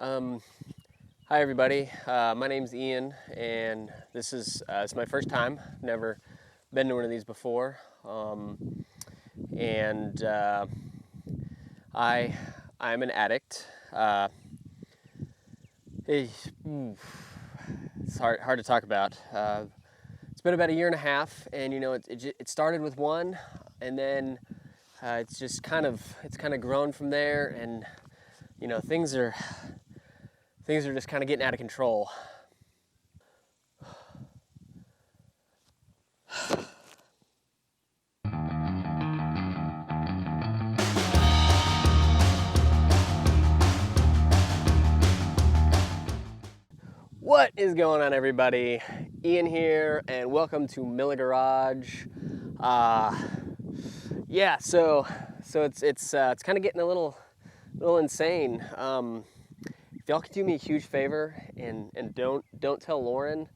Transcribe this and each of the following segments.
Hi everybody, my name's Ian, and this is it's my first time. Never been to one of these before, and I'm an addict. Eh, it's hard to talk about. It's been about a year and a half, and it started with one, and then it's kind of grown from there, and things are just kind of getting out of control. What is going on, everybody? Ian here, and welcome to Miller Garage. Yeah, so it's kind of getting a little insane. If y'all could do me a huge favor and don't tell Lauren,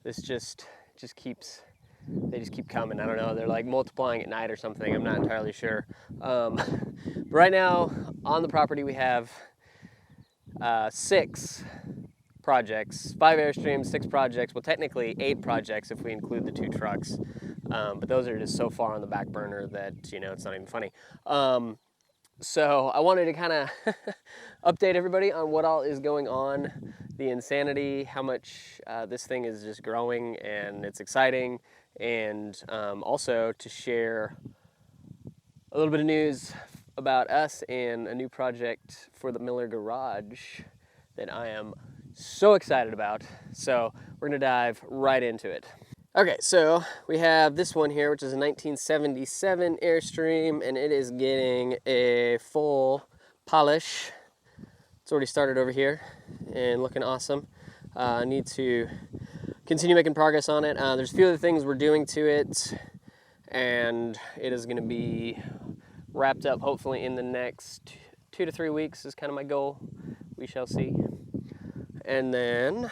this just keeps they just keep coming. I don't know. They're like multiplying at night or something. I'm not entirely sure. But right now on the property we have 6 projects, 5 Airstreams, 6 projects. Well, technically 8 projects if we include the 2 trucks. But those are just so far on the back burner that it's not even funny. So I wanted to kind of update everybody on what all is going on, the insanity, how much this thing is just growing, and it's exciting, and also to share a little bit of news about us and a new project for the Miller Garage that I am so excited about. So we're gonna dive right into it. Okay, so we have this one here, which is a 1977 Airstream, and it is getting a full polish. It's already started over here and looking awesome. I need to continue making progress on it. There's a few other things we're doing to it, and it is gonna be wrapped up hopefully in the next 2 to 3 weeks is kind of my goal. We shall see. And then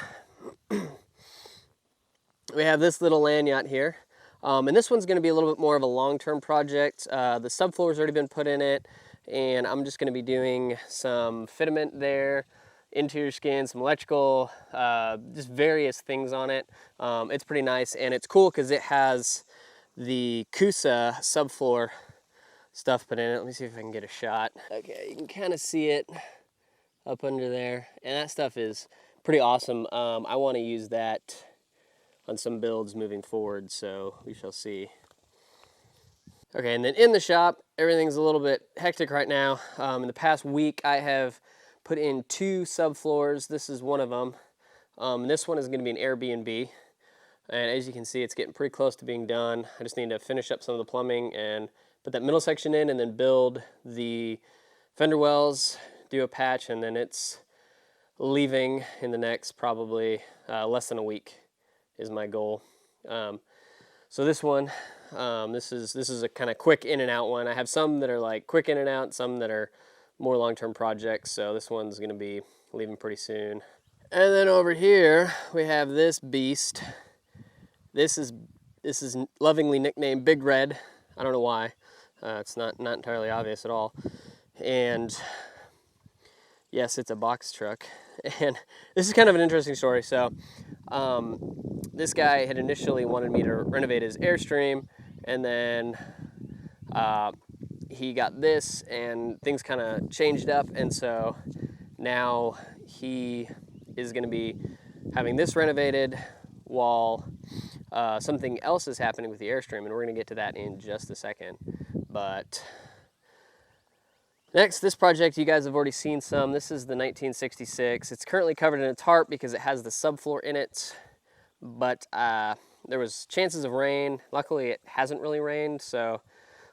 we have this little land yacht here. And this one's going to be a little bit more of a long-term project. The subfloor's already been put in it, and I'm just going to be doing some fitment there, interior skin, some electrical, just various things on it. It's pretty nice, and it's cool because it has the Kusa subfloor stuff put in it. Let me see if I can get a shot. Okay, you can kind of see it up under there, and that stuff is pretty awesome. I want to use that on some builds moving forward, so we shall see. Okay, and then in the shop, everything's a little bit hectic right now. In the past week, I have put in 2 subfloors. This is one of them. This one is going to be an Airbnb, and as you can see, it's getting pretty close to being done. I just need to finish up some of the plumbing and put that middle section in, and then build the fender wells, do a patch, and then it's leaving in the next probably less than a week is my goal. So this one, this is a kind of quick in and out one. I have some that are like quick in and out, some that are more long-term projects. So this one's going to be leaving pretty soon. And then over here we have this beast. This is lovingly nicknamed Big Red. I don't know why. It's not entirely obvious at all. And yes, it's a box truck. And this is kind of an interesting story. So this guy had initially wanted me to renovate his Airstream, and then he got this, and things kind of changed up, and so now he is going to be having this renovated while something else is happening with the Airstream, and we're going to get to that in just a second. But next, this project, you guys have already seen some. This is the 1966. It's currently covered in a tarp because it has the subfloor in it, but there was chances of rain. Luckily, it hasn't really rained, so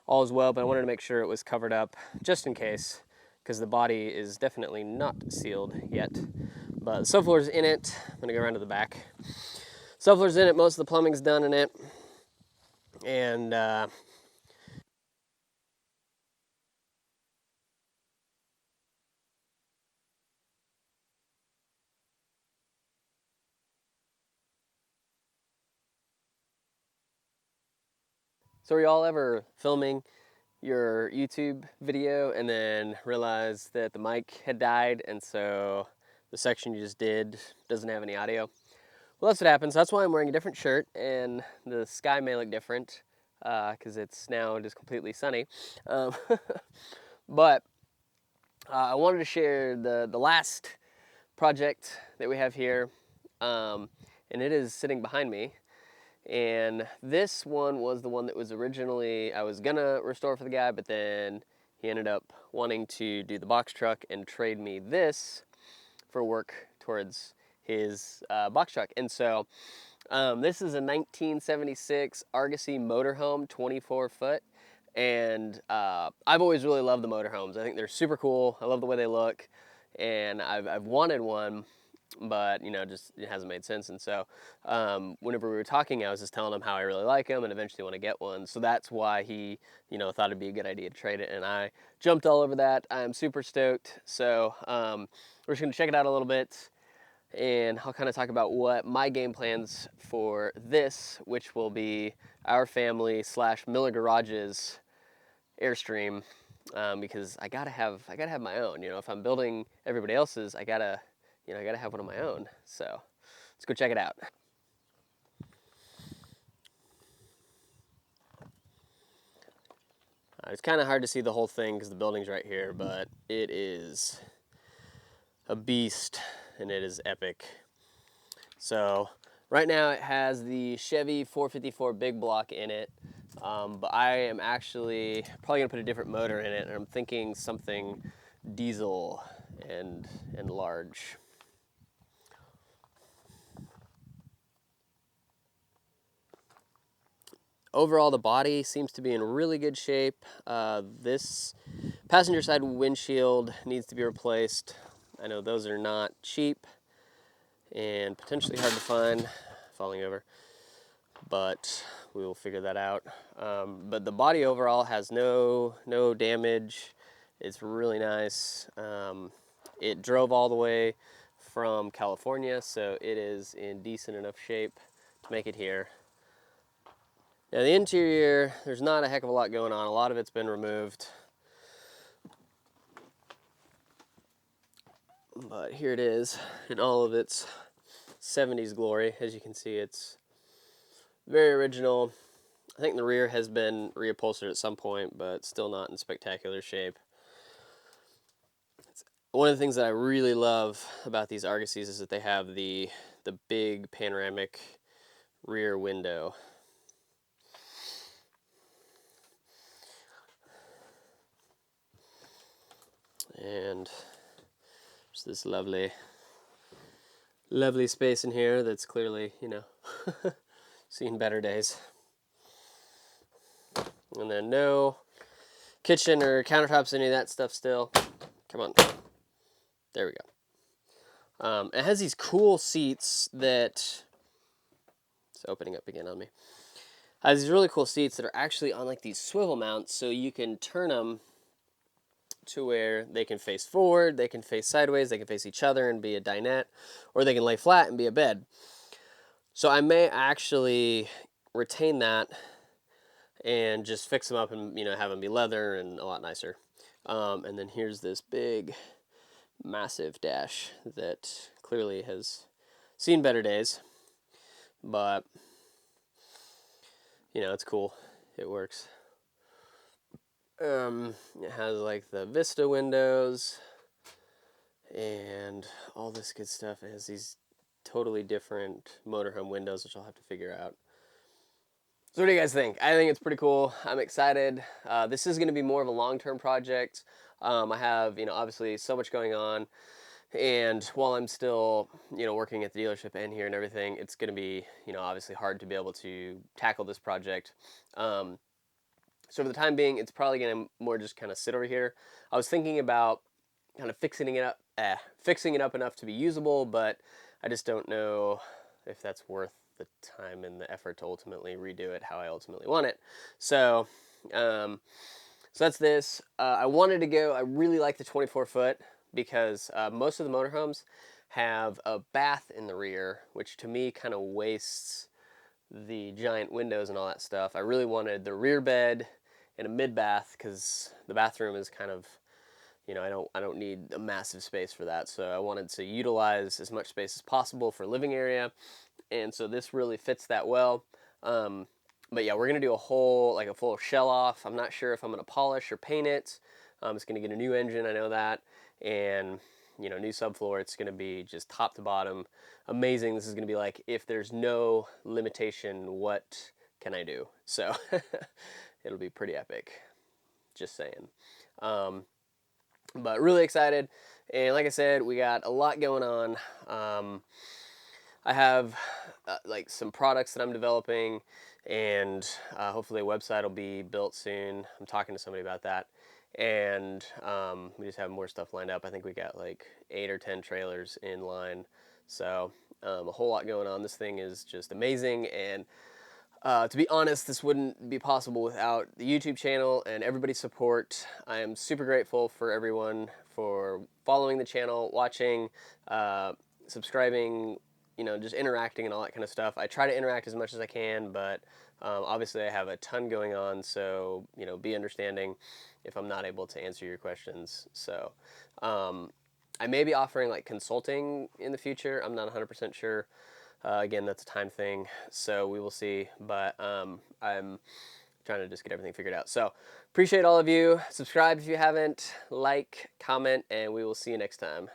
all is well, but I wanted to make sure it was covered up just in case, because the body is definitely not sealed yet. But the subfloor's in it. I'm going to go around to the back. Subfloor's in it. Most of the plumbing's done in it. And so are y'all ever filming your YouTube video and then realized that the mic had died, and so the section you just did doesn't have any audio. Well, that's what happens. That's why I'm wearing a different shirt, and the sky may look different because it's now just completely sunny. Um, but I wanted to share the last project that we have here, and it is sitting behind me. And this one was the one that was originally, I was gonna restore for the guy, but then he ended up wanting to do the box truck and trade me this for work towards his box truck. And so this is a 1976 Argosy motorhome, 24 foot. And I've always really loved the motorhomes. I think they're super cool. I love the way they look. And I've wanted one, but you know, just it hasn't made sense. And so whenever we were talking, I was just telling him how I really like them and eventually want to get one. So that's why he, you know, thought it'd be a good idea to trade it, and I jumped all over that. I'm super stoked. So we're just gonna check it out a little bit, and I'll kind of talk about what my game plans for this, which will be our family / Miller Garage's Airstream, because I gotta have my own. You know, if I'm building everybody else's, I gotta have one of my own. So let's go check it out. It's kind of hard to see the whole thing because the building's right here, but it is a beast and it is epic. So right now it has the Chevy 454 big block in it, but I am actually probably gonna put a different motor in it, and I'm thinking something diesel and large. Overall, the body seems to be in really good shape. This passenger side windshield needs to be replaced. I know those are not cheap and potentially hard to find, falling over, but we will figure that out. But the body overall has no damage. It's really nice. It drove all the way from California, so it is in decent enough shape to make it here. Now the interior, there's not a heck of a lot going on. A lot of it's been removed. But here it is in all of its 70s glory. As you can see, it's very original. I think the rear has been reupholstered at some point, but still not in spectacular shape. One of the things that I really love about these Argosys is that they have the big panoramic rear window. And there's this lovely space in here that's clearly, you know, seen better days. And then no kitchen or countertops, any of that stuff still. Come on. There we go. It has these cool seats that, it's opening up again on me. It has these really cool seats that are actually on like these swivel mounts, so you can turn them to where they can face forward, they can face sideways, they can face each other and be a dinette, or they can lay flat and be a bed. So I may actually retain that and just fix them up and, you know, have them be leather and a lot nicer. And then here's this big, massive dash that clearly has seen better days, but, you know, it's cool. It works. It has like the Vista windows and all this good stuff. It has these totally different motorhome windows, which I'll have to figure out. So what do you guys think? I think it's pretty cool. I'm excited. This is going to be more of a long-term project. I have, you know, obviously so much going on, and while I'm still, you know, working at the dealership and here and everything, it's going to be, you know, obviously hard to be able to tackle this project. So for the time being, it's probably going to more just kind of sit over here. I was thinking about kind of fixing it up enough to be usable, but I just don't know if that's worth the time and the effort to ultimately redo it how I ultimately want it. So, so that's this. I really like the 24 foot because most of the motorhomes have a bath in the rear, which to me kind of wastes the giant windows and all that stuff. I really wanted the rear bed and a mid bath, because the bathroom is kind of, you know, I don't need a massive space for that. So I wanted to utilize as much space as possible for living area, and so this really fits that well. But yeah, we're gonna do a whole, like a full shell off. I'm not sure if I'm gonna polish or paint it. It's gonna get a new engine, I know that, and you know, new subfloor. It's gonna be just top to bottom amazing. This is gonna be like, if there's no limitation, what can I do? So it'll be pretty epic. Just saying. Um, but really excited, and like I said, we got a lot going on. I have like some products that I'm developing, and hopefully a website will be built soon. I'm talking to somebody about that, and we just have more stuff lined up. I think we got like 8 or 10 trailers in line, so a whole lot going on. This thing is just amazing, and to be honest, this wouldn't be possible without the YouTube channel and everybody's support. I am super grateful for everyone for following the channel, watching, subscribing, you know, just interacting and all that kind of stuff. I try to interact as much as I can, but obviously I have a ton going on, so, you know, be understanding if I'm not able to answer your questions. So I may be offering like consulting in the future. I'm not 100% sure. Again, that's a time thing, so we will see. But I'm trying to just get everything figured out. So appreciate all of you. Subscribe if you haven't, like, comment, and we will see you next time.